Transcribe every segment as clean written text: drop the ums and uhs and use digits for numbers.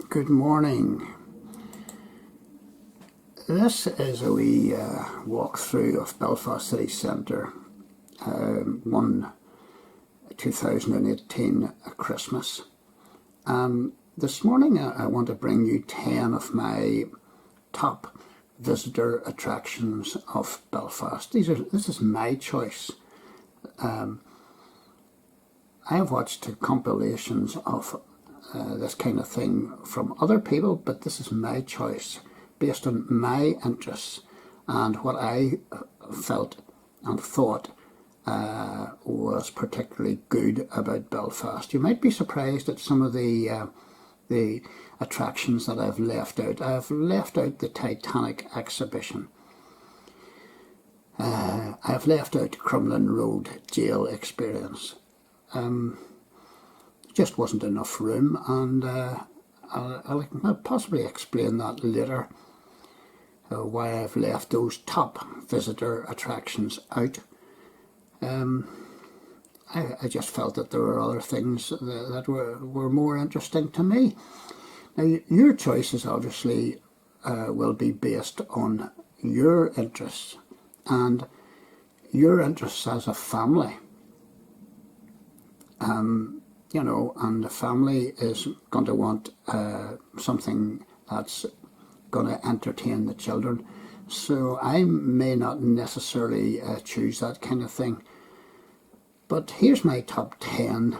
Good morning. This is a wee walkthrough of Belfast City Centre, 2018 Christmas. This morning I want to bring you 10 of my top visitor attractions of Belfast. This is my choice. I have watched compilations of this kind of thing from other people, but this is my choice based on my interests and what I felt and thought was particularly good about Belfast. You might be surprised at some of the attractions that I've left out. I've left out the Titanic Exhibition. I've left out Crumlin Road jail experience. Just wasn't enough room, and I'll possibly explain that later, why I've left those top visitor attractions out. I just felt that there were other things that were more interesting to me. Now, your choices obviously will be based on your interests and your interests as a family. You know, and the family is going to want something that's going to entertain the children. So I may not necessarily choose that kind of thing. But here's my top 10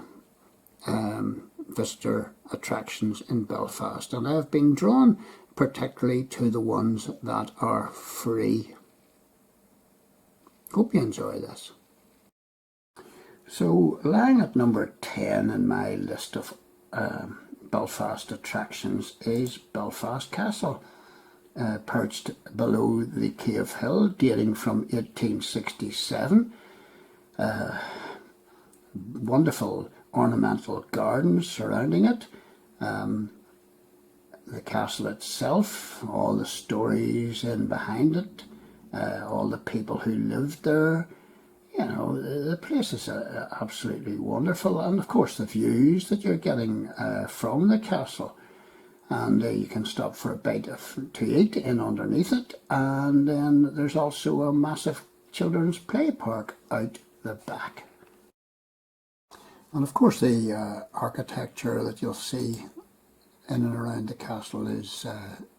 visitor attractions in Belfast. And I've been drawn particularly to the ones that are free. Hope you enjoy this. So, lying at number 10 in my list of Belfast attractions is Belfast Castle, perched below the Cave Hill, dating from 1867. Wonderful ornamental gardens surrounding it. The castle itself, all the stories in behind it, all the people who lived there. You know, the place is absolutely wonderful, and of course the views that you're getting from the castle, and you can stop for a bite to eat in underneath it, and then there's also a massive children's play park out the back. And of course the architecture that you'll see in and around the castle is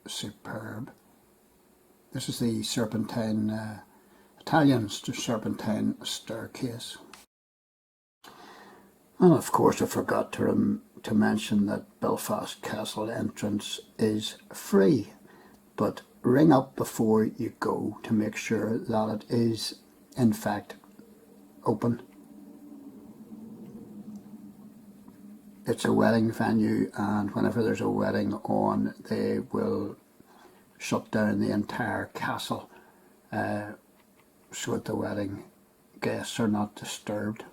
superb. This is the serpentine Italian serpentine staircase. And of course I forgot to mention that Belfast Castle entrance is free, but ring up before you go to make sure that it is in fact open. It's a wedding venue, and whenever there's a wedding on, they will shut down the entire castle so that the wedding guests are not disturbed.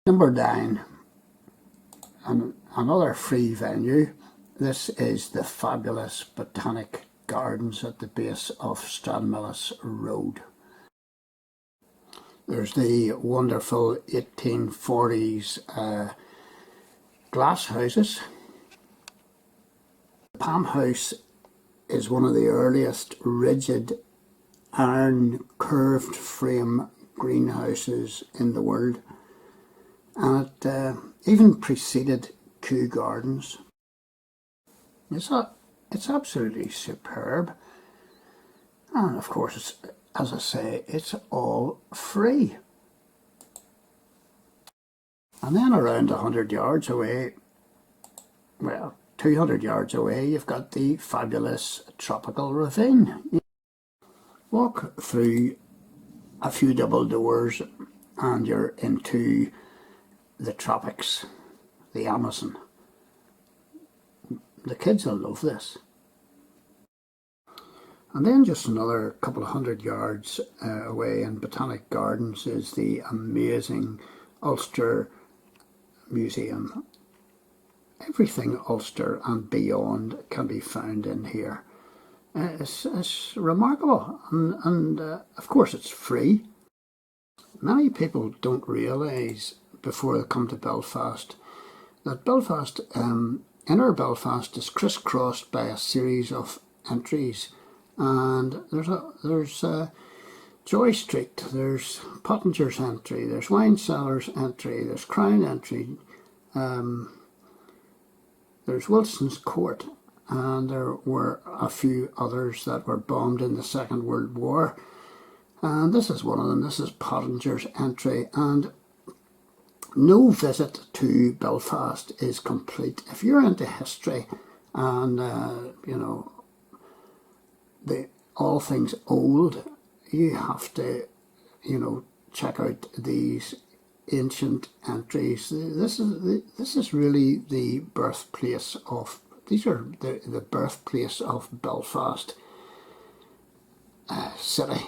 Number 9, another free venue. This is the fabulous Botanic Gardens at the base of Stormont Road. There's the wonderful 1840s glass houses. The Palm House is one of the earliest rigid iron curved frame greenhouses in the world, and it even preceded Kew Gardens. It's absolutely superb, and of course it's, as I say, it's all free. And then around 100 yards away, well, 200 yards away, you've got the fabulous Tropical Ravine. Walk through a few double doors and you're into the tropics, the Amazon. The kids will love this. And then just another couple of 100 yards away in Botanic Gardens is the amazing Ulster Museum. Everything Ulster and beyond can be found in here. It's remarkable, and of course it's free. Many people don't realise before they come to Belfast that Belfast inner Belfast is crisscrossed by a series of entries, and there's Joy Street, there's Pottinger's entry, there's Wine Cellar's entry, there's Crown entry, there's Wilson's Court, and there were a few others that were bombed in the Second World War. And this is one of them. This is Pottinger's entry, and no visit to Belfast is complete. If you're into history and you know, all things old, you have to, you know, check out these ancient entries. This is really the birthplace of. These are the birthplace of Belfast city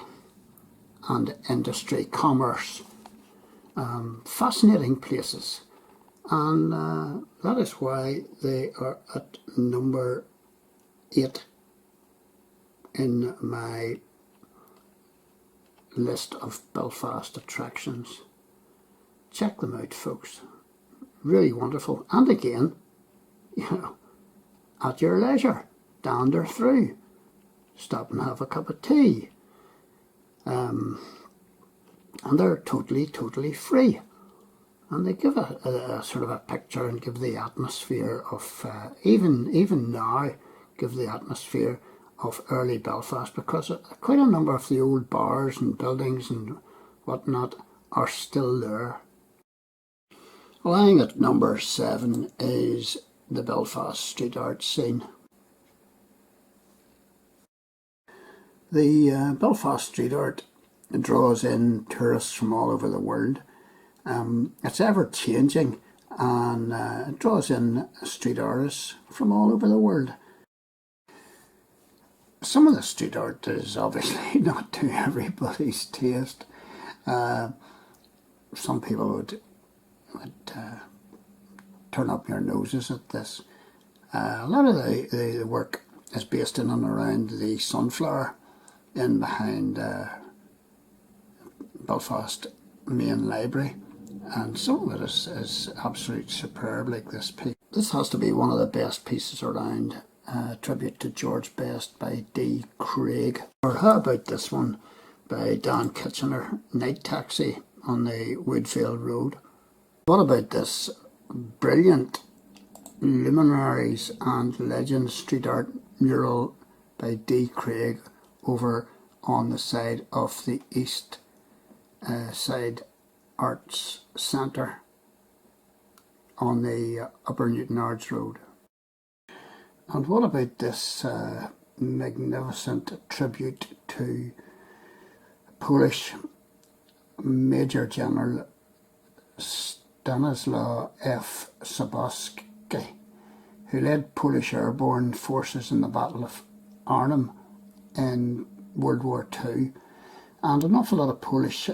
and industry, commerce. Fascinating places, and that is why they are at number 8 in my list of Belfast attractions. Check them out, folks. Really wonderful. And again, you know, at your leisure, dander through, stop and have a cup of tea. And they're totally free, and they give a sort of a picture and give the atmosphere of even now give the atmosphere of early Belfast, because quite a number of the old bars and buildings and whatnot are still there. Lying at number 7 is the Belfast street art scene. The Belfast street art draws in tourists from all over the world. It's ever changing, and it draws in street artists from all over the world. Some of the street art is obviously not to everybody's taste. Some people would turn up your noses at this. A lot of the work is based in and around the Sunflower in behind Belfast main library, and some of it is absolutely superb, like this piece. This has to be one of the best pieces around, tribute to George Best by D. Craig. Or how about this one by Dan Kitchener, Night Taxi on the Woodfield Road. What about this brilliant Luminaries and Legends street art mural by D. Craig over on the side of the East Side Arts Centre on the Upper Newton Ards Road. And what about this magnificent tribute to Polish Major General Stanislaw F. Sobieski, who led Polish airborne forces in the Battle of Arnhem in World War II. And an awful lot of Polish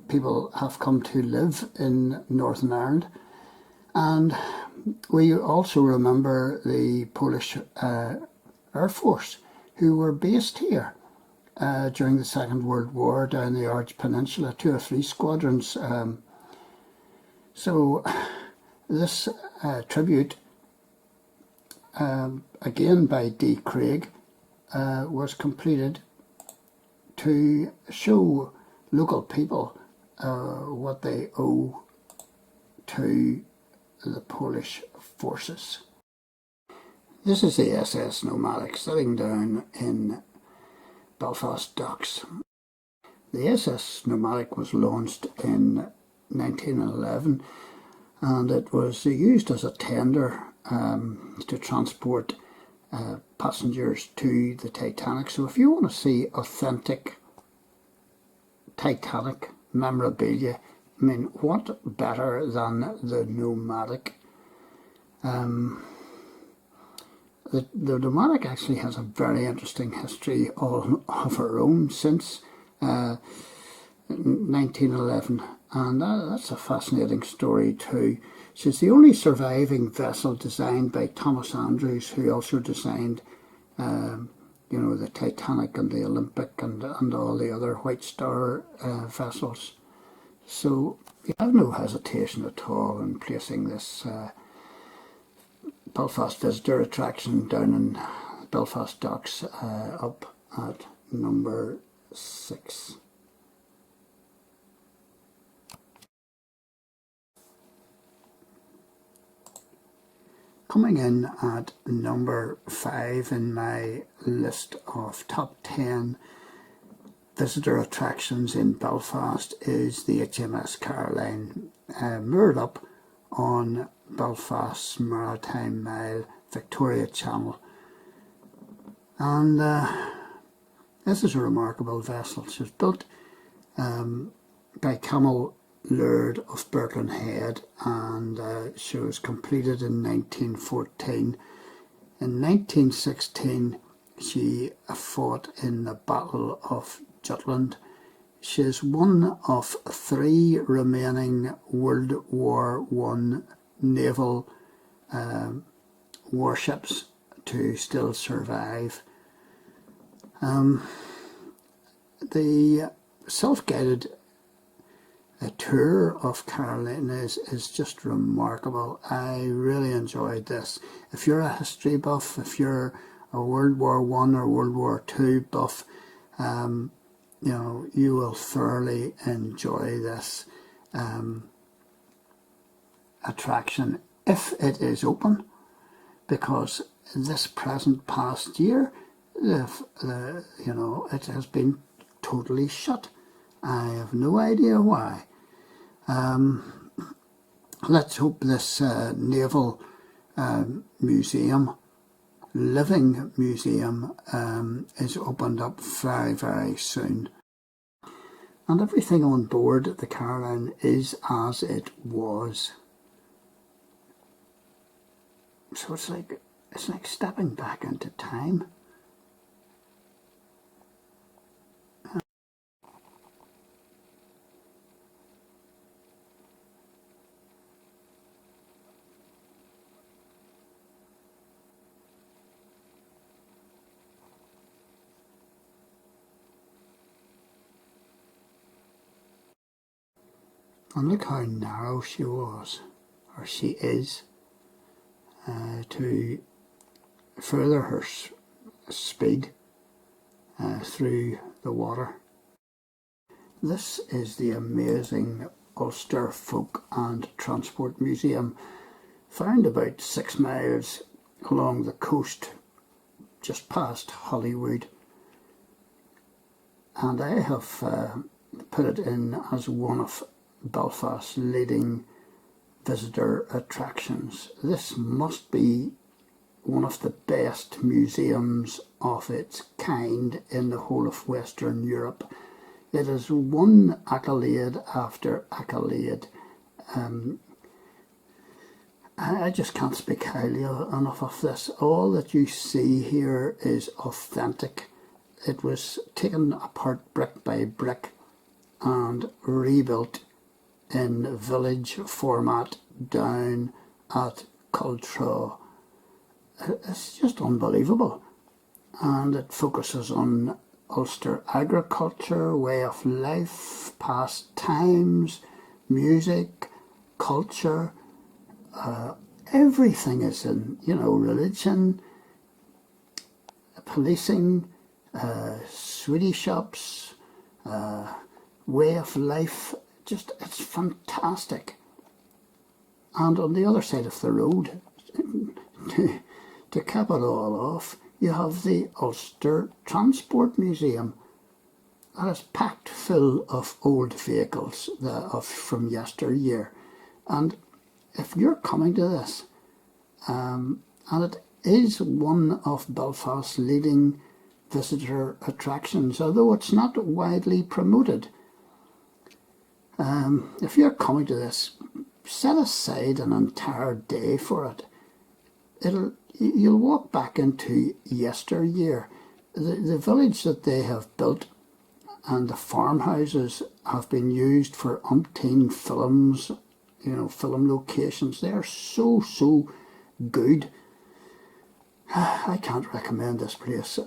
people have come to live in Northern Ireland. And we also remember the Polish Air Force, who were based here during the Second World War down the Arch Peninsula, 2 or 3 squadrons. So this tribute, again by D. Craig, was completed to show local people what they owe to the Polish forces. This is the SS Nomadic sitting down in Belfast docks. The SS Nomadic was launched in 1911, and it was used as a tender to transport passengers to the Titanic. So if you want to see authentic Titanic memorabilia, I mean, what better than the Nomadic? The Nomadic actually has a very interesting history all of her own since 1911, and that's a fascinating story too. She's the only surviving vessel designed by Thomas Andrews, who also designed you know, the Titanic and the Olympic and all the other White Star vessels. So you have no hesitation at all in placing this Belfast visitor attraction down in Belfast Docks, up at number 6. Coming in at number 5 in my list of top 10 visitor attractions in Belfast is the HMS Caroline, moored up on Belfast's Maritime Mile Victoria Channel. And this is a remarkable vessel. She was built by Camel Laird of Birkenhead Head, and she was completed in 1914. In 1916 she fought in the Battle of Jutland. She is one of 3 remaining World War I naval warships to still survive. The self-guided tour of Caroline is just remarkable. I really enjoyed this. If you're a history buff, if you're a World War I or World War II buff, you know, you will thoroughly enjoy this attraction if it is open, because this present past year, you know, it has been totally shut. I have no idea why. Let's hope this naval museum, living museum, is opened up very, very soon. And everything on board the Caroline is as it was. So it's like stepping back into time. And look how narrow she was, or she is, to further her speed through the water. This is the amazing Ulster Folk and Transport Museum, found about 6 miles along the coast just past Holywood. And I have put it in as one of Belfast's leading visitor attractions. This must be one of the best museums of its kind in the whole of Western Europe. It has won accolade after accolade. I just can't speak highly enough of this. All that you see here is authentic. It was taken apart brick by brick and rebuilt in village format down at Cultraw. It's just unbelievable, and it focuses on Ulster agriculture, way of life, past times, music, culture. Everything is in, you know, religion, policing, sweetie shops, way of life. Just, it's fantastic. And on the other side of the road, to cap it all off, you have the Ulster Transport Museum. That is packed full of old vehicles from yesteryear. And if you're coming to this, and it is one of Belfast's leading visitor attractions, although it's not widely promoted. If you're coming to this, set aside an entire day for it. You'll walk back into yesteryear. The village that they have built and the farmhouses have been used for umpteen films, you know, film locations. They're so good. I can't recommend this place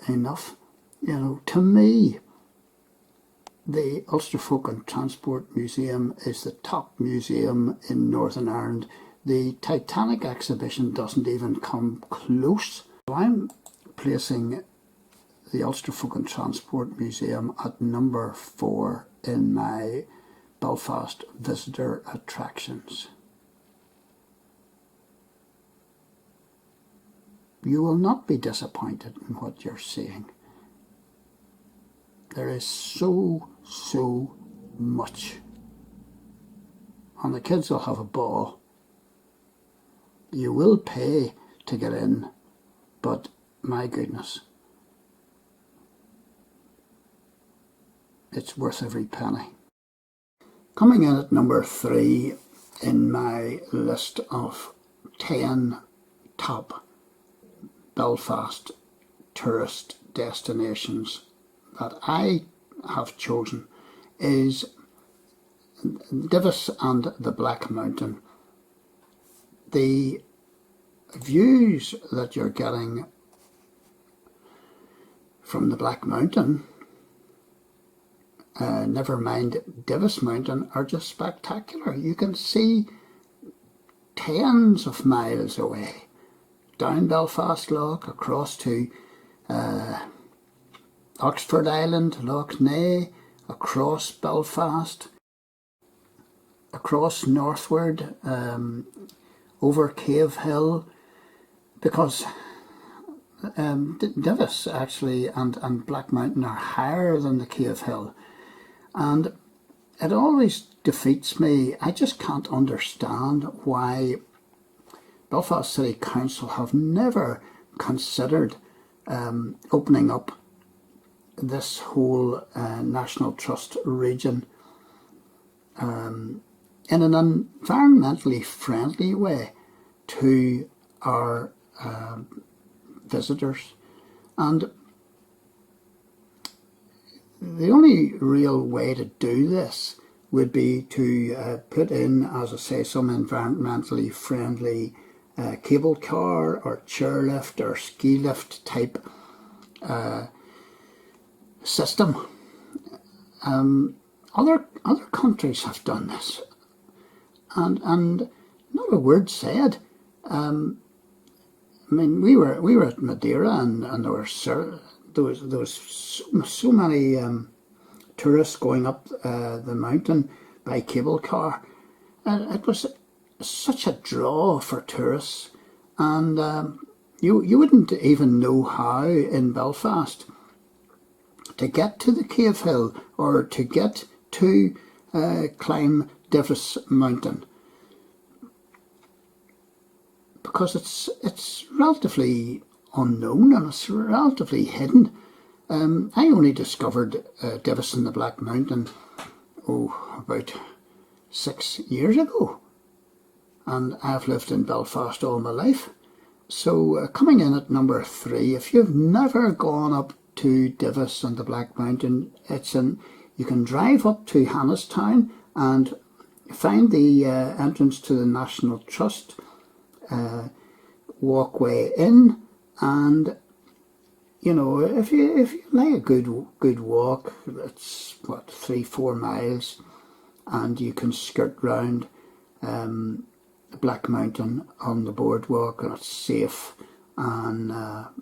enough. You know, to me, the Ulster Folk and Transport Museum is the top museum in Northern Ireland. The Titanic Exhibition doesn't even come close. So I'm placing the Ulster Folk and Transport Museum at number 4 in my Belfast visitor attractions. You will not be disappointed in what you're seeing. There is so much. And the kids will have a ball. You will pay to get in, but my goodness, it's worth every penny. Coming in at number 3 in my list of 10 top Belfast tourist destinations that I have chosen is Divis and the Black Mountain. The views that you're getting from the Black Mountain, never mind Divis Mountain, are just spectacular. You can see tens of miles away, down Belfast Lough, across to Oxford Island, Lough Neagh, across Belfast, across northward, over Cave Hill, because Divis actually and Black Mountain are higher than the Cave Hill, and it always defeats me. I just can't understand why Belfast City Council have never considered opening up this whole National Trust region in an environmentally friendly way to our visitors. And the only real way to do this would be to put in, as I say, some environmentally friendly cable car or chairlift or ski lift type system. Other countries have done this, and not a word said. I mean, we were at Madeira, and there was so many tourists going up the mountain by cable car. It was such a draw for tourists, and you wouldn't even know how in Belfast to get to the Cave Hill or to get to climb Divis Mountain, because it's relatively unknown and it's relatively hidden. I only discovered Divis and the Black Mountain about 6 years ago, and I've lived in Belfast all my life. So coming in at number 3, if you've never gone up to Divis and the Black Mountain, you can drive up to Hannistown and find the entrance to the National Trust walkway in, and you know, if you like a good walk, it's what, 3-4 miles, and you can skirt round the Black Mountain on the boardwalk, and it's safe, and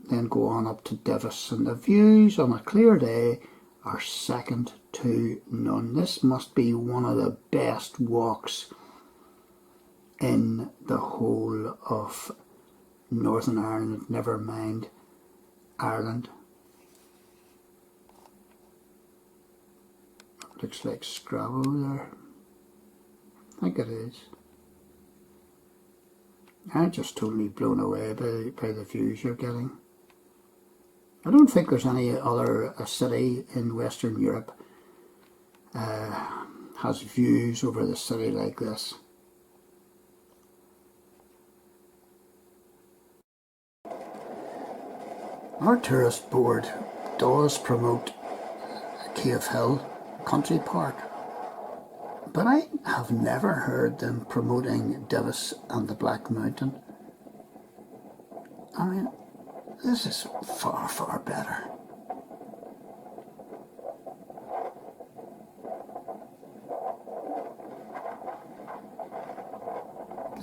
then go on up to Divis, and the views on a clear day are second to none. This must be one of the best walks in the whole of Northern Ireland, never mind Ireland. Looks like Scrabo there. I think it is. I'm just totally blown away by the views you're getting. I don't think there's any other city in Western Europe has views over the city like this. Our tourist board does promote Cave Hill Country Park, but I have never heard them promoting Divis and the Black Mountain. I mean, this is far better.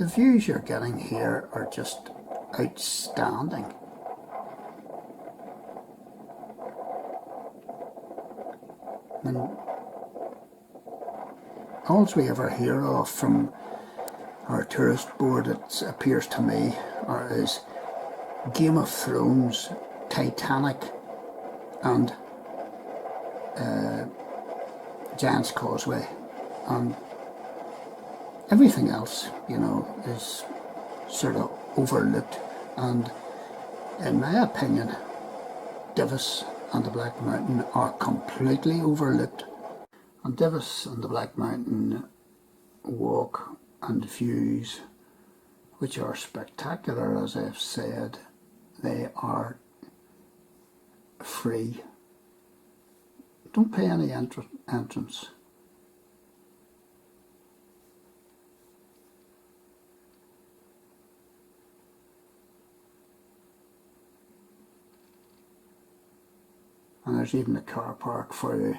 the views you're getting here are just outstanding. And all we ever hear of from our tourist board, it appears to me, is Game of Thrones, Titanic, and Giant's Causeway, and everything else, you know, is sort of overlooked. And in my opinion, Divis and the Black Mountain are completely overlooked. And Divis and the Black Mountain walk and views, which are spectacular, as I've said, they are free. Don't pay any entrance. And there's even a car park for you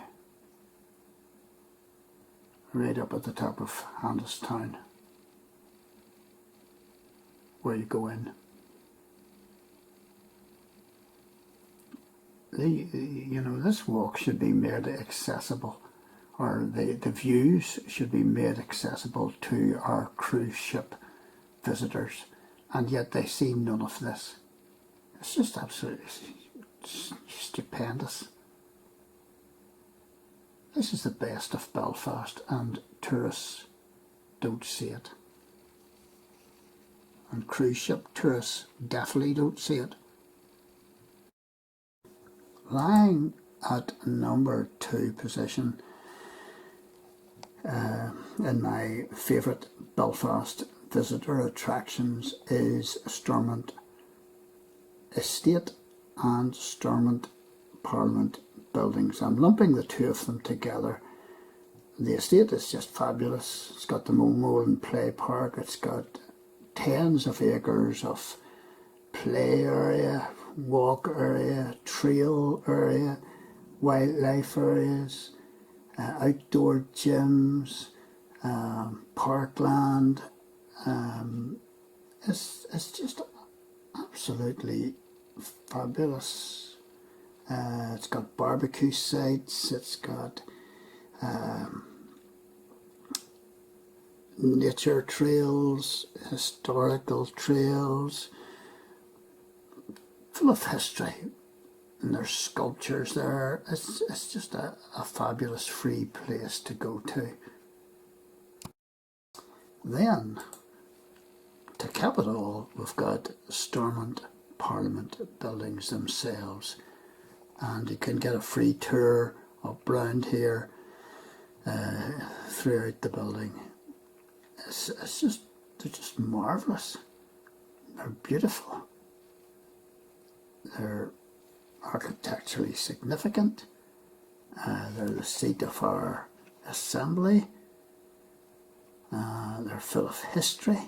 right up at the top of Town, where you go in. You know, this walk should be made accessible, or the views should be made accessible to our cruise ship visitors, and yet they see none of this. It's just absolutely stupendous. This is the best of Belfast, and tourists don't see it. And cruise ship tourists definitely don't see it. Lying at number 2 position in my favourite Belfast visitor attractions is Stormont Estate and Stormont Parliament buildings. I'm lumping the two of them together. The estate is just fabulous. It's got the Momolan Play Park. It's got tens of acres of play area, walk area, trail area, wildlife areas, outdoor gyms, parkland. It's just absolutely fabulous. It's got barbecue sites, it's got nature trails, historical trails, full of history, and there's sculptures there. It's just a fabulous free place to go to. Then, to cap it all, we've got Stormont Parliament buildings themselves, and you can get a free tour up round here throughout the building. They're just marvellous. They're beautiful. They're architecturally significant. They're the seat of our assembly. They're full of history.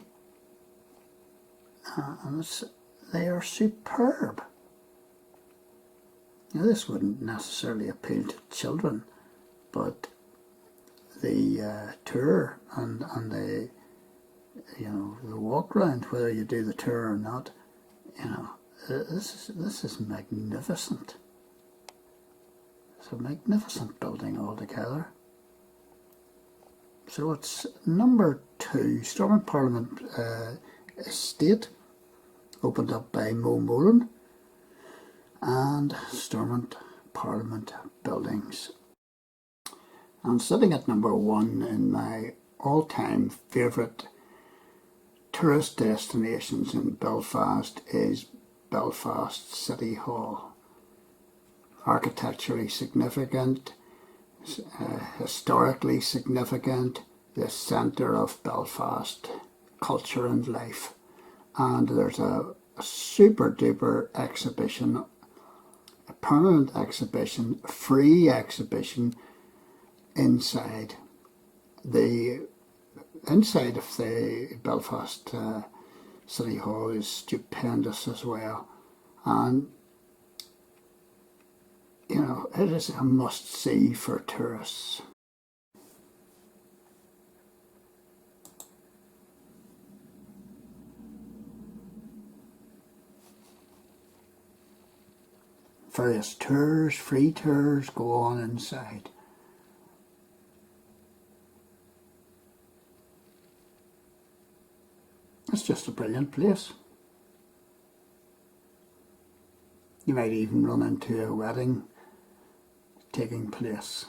And they are superb. Now, this wouldn't necessarily appeal to children, but the tour and the, you know, the walk round, whether you do the tour or not, you know, this is magnificent. It's a magnificent building altogether. So it's number 2, Stormont Parliament Estate, opened up by Momolan, and Stormont Parliament buildings. And sitting at number 1 in my all-time favourite tourist destinations in Belfast is Belfast City Hall. Architecturally significant, historically significant, the centre of Belfast culture and life. And there's a super duper exhibition, a permanent exhibition, free exhibition inside. The inside of the Belfast City Hall is stupendous as well, and you know, it is a must-see for tourists. various tours, free tours go on inside. It's just a brilliant place. You might even run into a wedding taking place.